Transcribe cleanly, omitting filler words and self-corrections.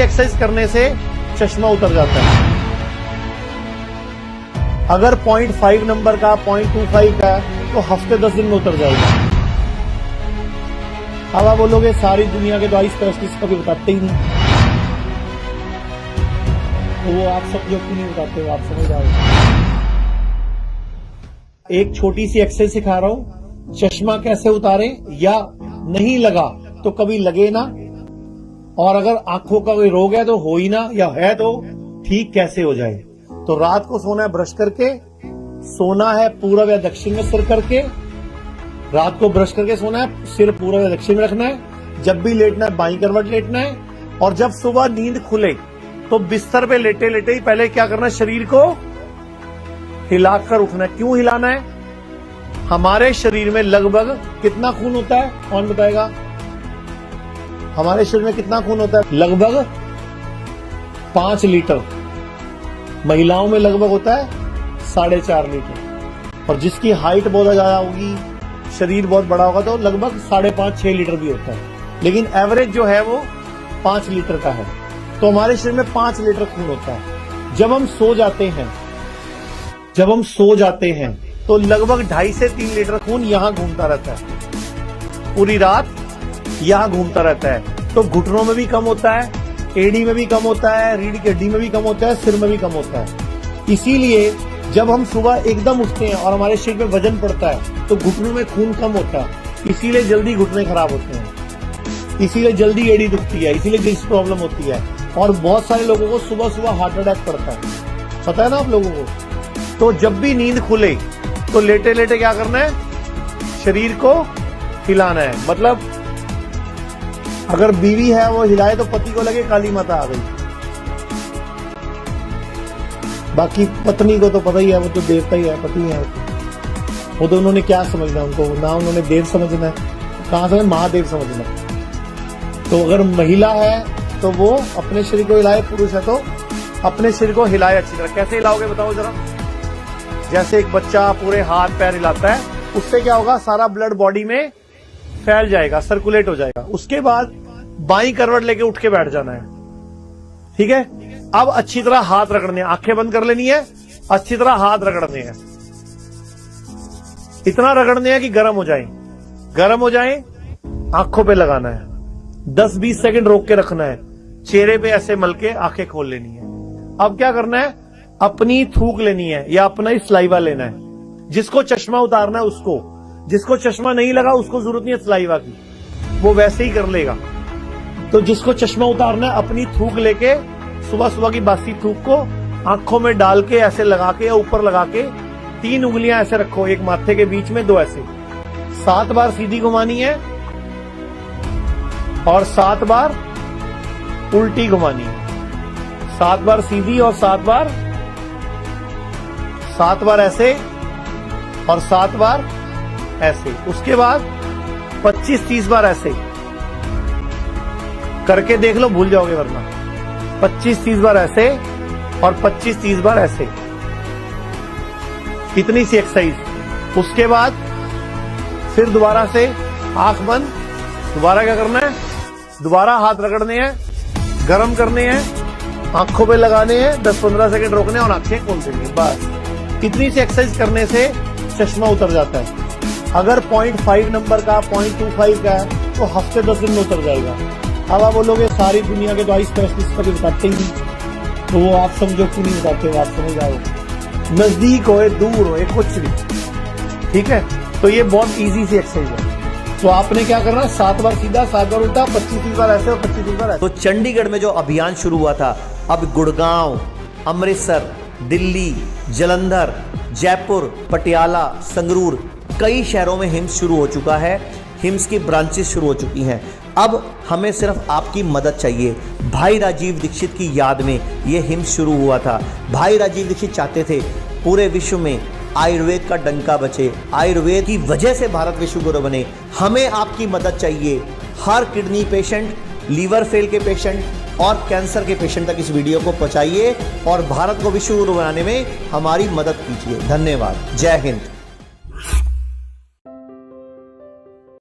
Exercise करने से चश्मा उतर जाता है। अगर 0.5 नंबर का 0.25 का तो हफ्ते 10 दिन में उतर जाएगा। अब आप बोलोगे सारी दुनिया के तो आई स्पेशलिस्ट कभी बताते ही नहीं, तो वो आप सब जो क्यों नहीं बताते हो, आप समझ जाओगे। एक छोटी सी एक्सरसाइज सिखा रहा हूं, चश्मा कैसे उतारे, या नहीं लगा तो कभी लगे ना, और अगर आंखों का कोई रोग है तो हो ही ना, या है तो ठीक कैसे हो जाए। तो रात को सोना है ब्रश करके, सोना है पूर्व या दक्षिण में सिर करके, रात को ब्रश करके सोना है, सिर पूर्व या दक्षिण में रखना है। जब भी लेटना है बाईं करवट लेटना है, और जब सुबह नींद खुले तो बिस्तर पे लेटे लेटे ही पहले क्या करना है, शरीर को हिलाकर उठना है। क्यों हिलाना है? हमारे शरीर में लगभग कितना खून होता है, कौन बताएगा? हमारे शरीर में कितना खून होता है? लगभग 5 लीटर। महिलाओं में लगभग होता है 4.5 लीटर, और जिसकी हाइट बहुत ज्यादा होगी, शरीर बहुत बड़ा होगा, तो लगभग 5.5-6 लीटर भी होता है। लेकिन एवरेज जो है वो 5 लीटर का है। तो हमारे शरीर में 5 लीटर खून होता है। जब हम सो जाते हैं तो लगभग 2.5 से 3 लीटर खून यहां घूमता रहता है, पूरी रात यहां घूमता रहता है। तो घुटनों में भी कम होता है, एड़ी में भी कम होता है, रीढ़ की हड्डी में भी कम होता है, सिर में भी कम होता है। इसीलिए जब हम सुबह एकदम उठते हैं और हमारे शरीर पे वजन पड़ता है तो घुटनों में खून कम होता है, इसीलिए जल्दी घुटने खराब होते हैं, इसीलिए जल्दी एड़ी दुखती है, इसीलिए डिस्क प्रॉब्लम होती है। और बहुत सारे लोगों को सुबह सुबह हार्ट अटैक पड़ता है, पता है ना आप लोगों को। तो जब भी नींद खुले तो लेटे लेटे क्या करना है, शरीर को हिलाना है। मतलब अगर बीवी है वो हिलाए तो पति को लगे काली माता आ गई, बाकी पत्नी को तो पता ही है, वो तो देवता ही है, पति है वो तो उन्होंने क्या समझना, उनको ना उन्होंने देव समझना है, कहां से महादेव समझना है। तो अगर महिला है तो वो अपने शरीर को हिलाए, पुरुष है तो अपने शरीर को हिलाए अच्छी तरह। कैसे हिलाओगे बताओ जरा? जैसे एक बच्चा पूरे हाथ पैर हिलाता है, उससे क्या होगा, सारा ब्लड बॉडी में फैल जाएगा, सर्कुलेट हो जाएगा। उसके बाद बाईं करवट लेके उठ के बैठ जाना है, ठीक है। अब अच्छी तरह हाथ रगड़ने हैं, आंखें बंद कर लेनी है, अच्छी तरह हाथ रगड़ने हैं, इतना रगड़ने हैं कि गर्म हो जाए, आंखों पे लगाना है, 10-20 सेकंड रोक के रखना है, चेहरे पे ऐसे मल के आंखें खोल लेनी है। अब क्या करना है, अपनी थूक लेनी है या अपना ही सलाइवा लेना है। जिसको चश्मा उतारना है उसको, जिसको चश्मा नहीं लगा उसको जरूरत नहीं है सलाइवा की, वो वैसे ही कर लेगा। तो जिसको चश्मा उतारना है अपनी थूक लेके, सुबह सुबह की बासी थूक को आंखों में डाल के ऐसे लगा के या ऊपर लगा के 3 उंगलियां ऐसे रखो, एक माथे के बीच में, 2 ऐसे, 7 बार सीधी घुमानी है और 7 बार उल्टी घुमानी है। 7 बार सीधी और 7 बार ऐसे और 7 बार ऐसे। उसके बाद 25-30 बार ऐसे करके देख लो, भूल जाओगे वरना। 25-30 बार ऐसे और 25-30 बार ऐसे, इतनी सी एक्सरसाइज। उसके बाद फिर दोबारा से आंख बंद, दोबारा क्या करना है, दोबारा हाथ रगड़ने हैं, गर्म करने हैं, आंखों पे लगाने हैं, 10-15 सेकंड रोकने और आंखें खोल देनी है, बस। इतनी सी एक्सरसाइज करने से चश्मा उतर जाता है। अगर 0.5 नंबर का 0.25 का है तो हफ्ते 10 दिन में उतर जाएगा। अब आप बोलोगे सारी दुनिया के तो आई स्पेशलिस्ट कभी बताते ही नहीं, तो वो आप समझो क्यों नहीं बताते हो, आप समझ जाओ। नजदीक होए दूर होए कुछ भी, ठीक है। तो ये बहुत इजी सी एक्सरसाइज है। तो आपने क्या करना, 7 बार सीधा, 7 बार उल्टा, 25-30 बार ऐसे और 25-30 बार ऐसे। तो चंडीगढ़ में जो अभियान शुरू हुआ था, अब गुड़गांव, अमृतसर, दिल्ली, जालंधर, जयपुर, पटियाला, संगरूर, कई शहरों में हिम्स शुरू हो चुका है। हिम्स की ब्रांचेस शुरू हो चुकी हैं। अब हमें सिर्फ आपकी मदद चाहिए। भाई राजीव दीक्षित की याद में ये हिम्स शुरू हुआ था। भाई राजीव दीक्षित चाहते थे पूरे विश्व में आयुर्वेद का डंका बचे, आयुर्वेद की वजह से भारत विश्व गुरु बने। हमें आपकी मदद चाहिए। हर किडनी पेशेंट, लीवर फेल के पेशेंट और कैंसर के पेशेंट तक इस वीडियो को पहुंचाइए और भारत को विश्व गुरु बनाने में हमारी मदद कीजिए। धन्यवाद। जय हिंद।